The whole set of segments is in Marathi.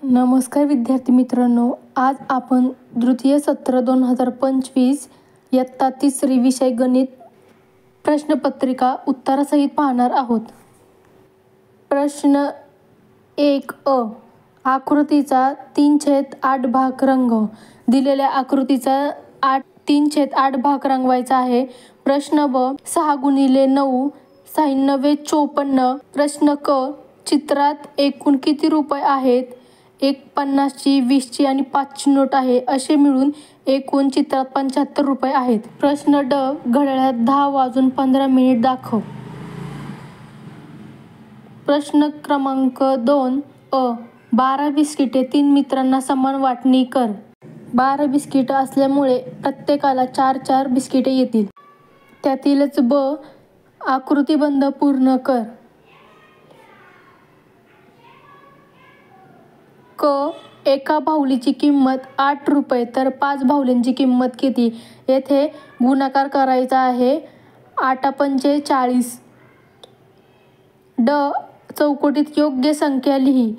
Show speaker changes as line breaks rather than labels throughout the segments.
नमस्कार विद्यार्थी मित्रांनो, आज आपण द्वितीय सत्र 2025 इयत्ता 3 विषय गणित प्रश्नपत्रिका उत्तरासहित पाहणार आहोत. प्रश्न 1 आकृतीचा 3/8 भाग रंगव. दिलेल्या आकृतीचा 3/8 भाग रंगवायचा आहे. प्रश्न ब 6 × 9 9654. प्रश्न क चित्रात एकूण किती रुपये आहेत? एक 50ची, 20ची आणि 5ची नोट आहे. असे मिळून एकूण चित्रात 75 रुपये आहेत. प्रश्न ड घड्याळात 10:15 दाखव. प्रश्न क्रमांक 2 12 बिस्किटे 3 मित्रांना समान वाटणी कर. 12 बिस्किटं असल्यामुळे प्रत्येकाला 4 बिस्किटे येतील. त्यातीलच ब आकृतिबंध पूर्ण कर. क एका बाहुलीची किंमत 8 रुपये तर 5 बाहुल्यांची किंमत किती? येथे गुणाकार करायचा आहे. 8×5 = 40. ड चौकटीत योग्य संख्या लिही.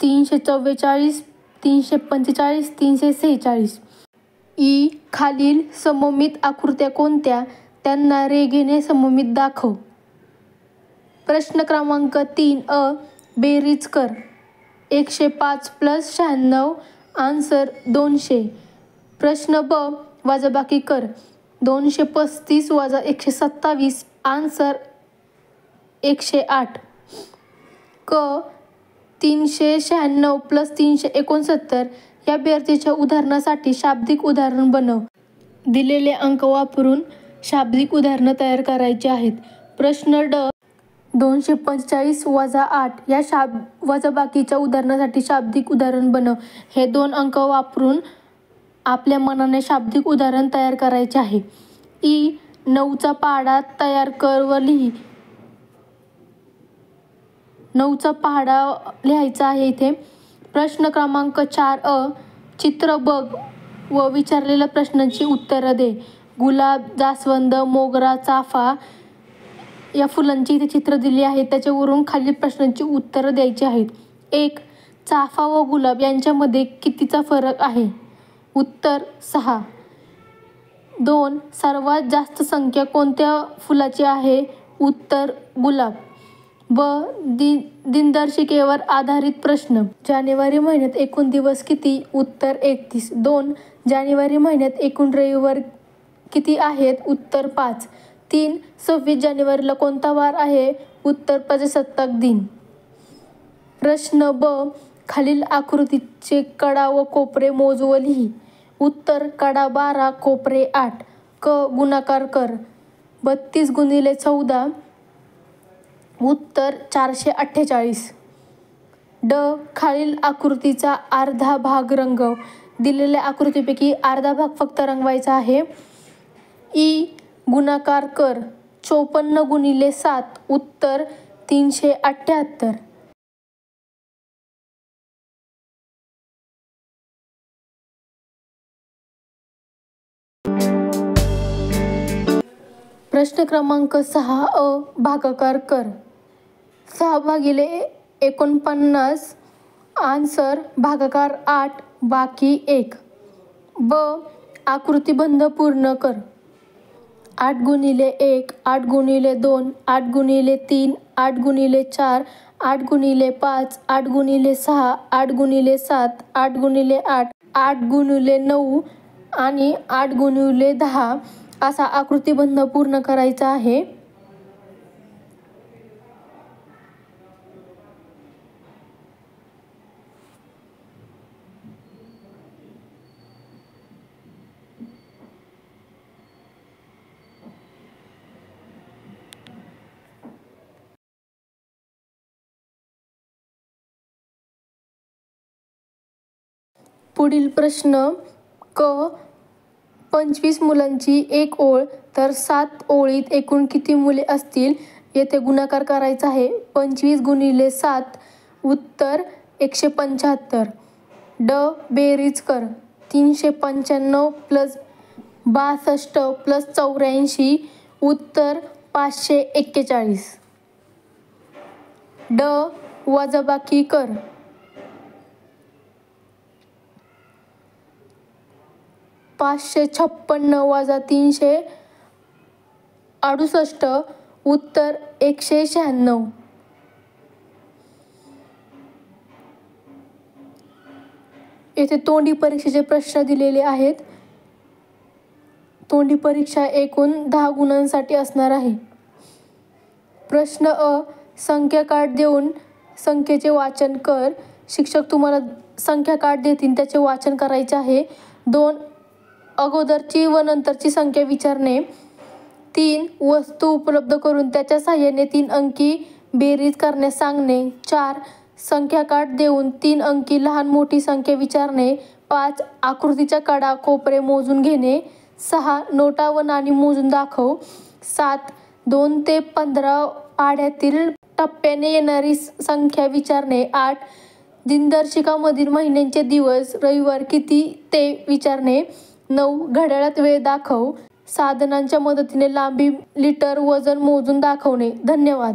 344, 345, 346. इ खालील सममित आकृत्या कोणत्या? त्यांना रेघेने सममित दाखव. प्रश्न क्रमांक 3 बेरीज कर. 105 + 96 आन्सर 200. प्रश्न ब वजाबाकी कर. 235 - 127 आन्सर 108. क 396 + 369 या बेरजेच्या उदाहरणासाठी शाब्दिक उदाहरण बनव. दिलेले अंक वापरून शाब्दिक उदाहरणं तयार करायची आहेत. प्रश्न ड 245 - 8 या वजाबाकीच्या उदाहरणासाठी शाब्दिक उदाहरण बनव. हे 2 अंक वापरून आपल्या मनाने शाब्दिक उदाहरण तयार करायचे आहे. इ 9चा पाढा तयार कर व लिही. 9चा पाढा लिहायचा आहे इथे. प्रश्न क्रमांक 4 चित्र बघ व विचारलेल्या प्रश्नांची उत्तरं दे. गुलाब, जास्वंद, मोगरा, चाफा या फुलांची इथे चित्र दिली आहेत. त्याच्यावरून खालील प्रश्नांची उत्तरं द्यायची आहेत. 1 चाफा व गुलाब यांच्यामध्ये कितीचा फरक आहे? उत्तर 6. 2 सर्वात जास्त संख्या कोणत्या फुलाची आहे? उत्तर गुलाब. ब दिनदर्शिकेवर आधारित प्रश्न. जानेवारी महिन्यात एकूण दिवस किती? उत्तर 31. 2 जानेवारी महिन्यात एकूण रविवार किती आहेत? उत्तर 5. 3 26 जानेवारीला कोणता वार आहे? उत्तर प्रजासत्ताक दिन. प्रश्न ब खालील आकृतीचे कडा व कोपरे मोज व लिही. उत्तर कडा 12, कोपरे 8. क गुणाकार कर. 32 × 14 उत्तर 448. ड खालील आकृतीचा अर्धा भाग रंगव. दिलेल्या आकृतीपैकी अर्धा भाग फक्त रंगवायचा आहे. इ गुणाकार कर. 54 × 7 उत्तर 378. प्रश्न क्रमांक 6 भागाकार कर. 6/49 आन्सर भागाकार 8 बाकी 1. ब आकृतिबंध पूर्ण कर. 8 × 1, 8 × 2, 8 × 3, 8 × 4, 8 × 5, 8 × 6, 8 × 7, 8 × 8, 8 × 9 आणि 8 × 10 असा आकृतिबंध पूर्ण करायचा आहे. पुढील प्रश्न क 25 मुलांची एक ओळ तर 7 ओळीत एकूण किती मुले असतील? येथे गुणाकार करायचा आहे. 25 × 7 उत्तर 175. ड बेरीज कर. 395 + 62 + 84 उत्तर 541. ड वजाबाकी कर. 556 वजा 368 उत्तर 196. येथे तोंडी परीक्षेचे प्रश्न दिलेले आहेत. तोंडी परीक्षा एकूण 10 गुणांसाठी असणार आहे. प्रश्न अ, संख्या कार्ड देऊन संख्येचे वाचन कर. शिक्षक तुम्हाला संख्या कार्ड देतील, त्याचे वाचन करायचे आहे. 2, अगोदरची व नंतरची संख्या विचारणे. 3, वस्तू उपलब्ध करून त्याच्या साहाय्याने 3 अंकी बेरीज करण्यास सांगणे. 4, संख्या कार्ड देऊन 3 अंकी लहान मोठी संख्या विचारणे. 5, आकृतीच्या कडा कोपरे मोजून घेणे. 6, नोटा व नाणी मोजून दाखव. 7, 2 ते 15 पाढ्यातील टप्प्याने येणारी संख्या विचारणे. 8, दिनदर्शिकामधील महिन्यांचे दिवस रविवार किती ते विचारणे. 9, घड्याळात वेळ दाखव. साधनांच्या मदतीने लांबी, लीटर, वजन मोजून दाखवणे. धन्यवाद.